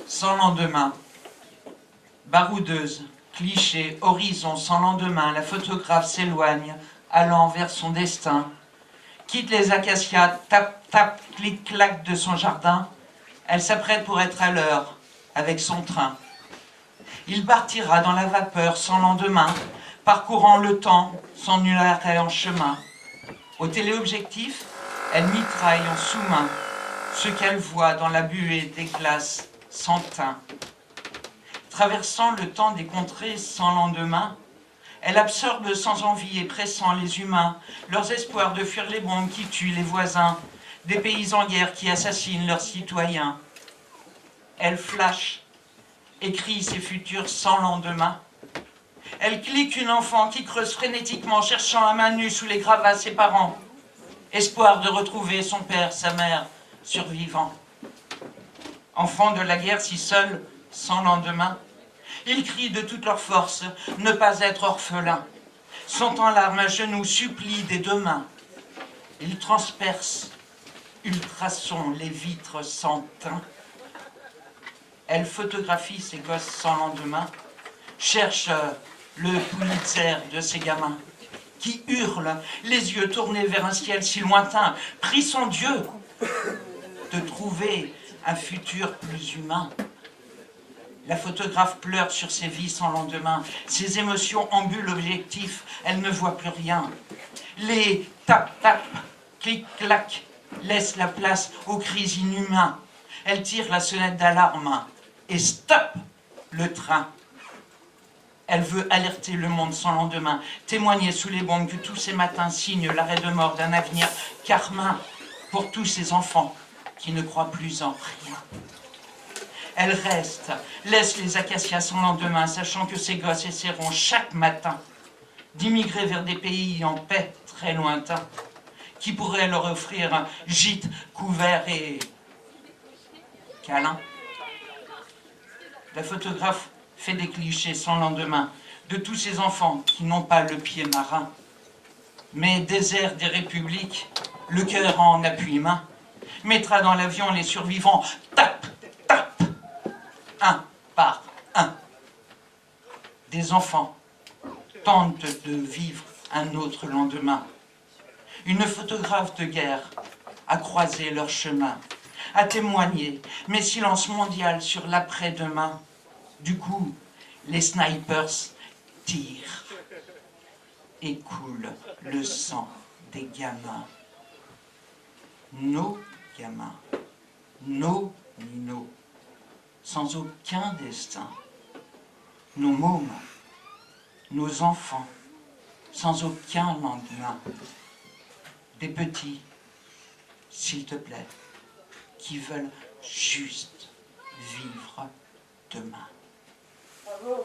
Sans lendemain. Baroudeuse, cliché, horizon, sans lendemain, la photographe s'éloigne, allant vers son destin. Quitte les acacias, tap, tap, clic, clac de son jardin. Elle s'apprête pour être à l'heure, avec son train. Il partira dans la vapeur sans lendemain, parcourant le temps sans nul arrêt en chemin. Au téléobjectif, elle mitraille en sous-main ce qu'elle voit dans la buée des glaces sans teint. Traversant le temps des contrées sans lendemain, elle absorbe sans envie et pressant les humains, leurs espoirs de fuir les bombes qui tuent les voisins, des pays en guerre qui assassinent leurs citoyens. Elle flash, écrit ses futurs sans lendemain. Elle clique une enfant qui creuse frénétiquement, cherchant à main nue sous les gravats ses parents. Espoir de retrouver son père, sa mère, survivant. Enfant de la guerre si seul, sans lendemain, ils crient de toute leur force ne pas être orphelins. Sont en larmes à genoux, supplient des deux mains. Ils transpercent, ultrasons les vitres sans teint. Elle photographie ses gosses sans lendemain, cherche le Pulitzer de ces gamins qui hurlent, les yeux tournés vers un ciel si lointain, prient son Dieu de trouver un futur plus humain. La photographe pleure sur ses vies sans lendemain, ses émotions ambulent l'objectif, elle ne voit plus rien. Les tap-tap, clic-clac laissent la place aux cris inhumains. Elle tire la sonnette d'alarme et stop le train. Elle veut alerter le monde sans lendemain, témoigner sous les bombes que tous ces matins signent l'arrêt de mort d'un avenir carmin pour tous ces enfants qui ne croient plus en rien. Elle reste, laisse les acacias sans lendemain, sachant que ses gosses essaieront chaque matin d'immigrer vers des pays en paix très lointains, qui pourraient leur offrir un gîte couvert et câlin. La photographe fait des clichés sans lendemain de tous ces enfants qui n'ont pas le pied marin. Mais désert des républiques, le cœur en appui-main, mettra dans l'avion les survivants, tap, tap, un par un. Des enfants tentent de vivre un autre lendemain. Une photographe de guerre a croisé leur chemin, a témoigné, mais silence mondial sur l'après-demain. Du coup, les snipers tirent et coulent le sang des gamins. Nos gamins, nos minots, sans aucun destin. Nos mômes, nos enfants, sans aucun lendemain. Des petits, s'il te plaît, qui veulent juste vivre demain. Bravo.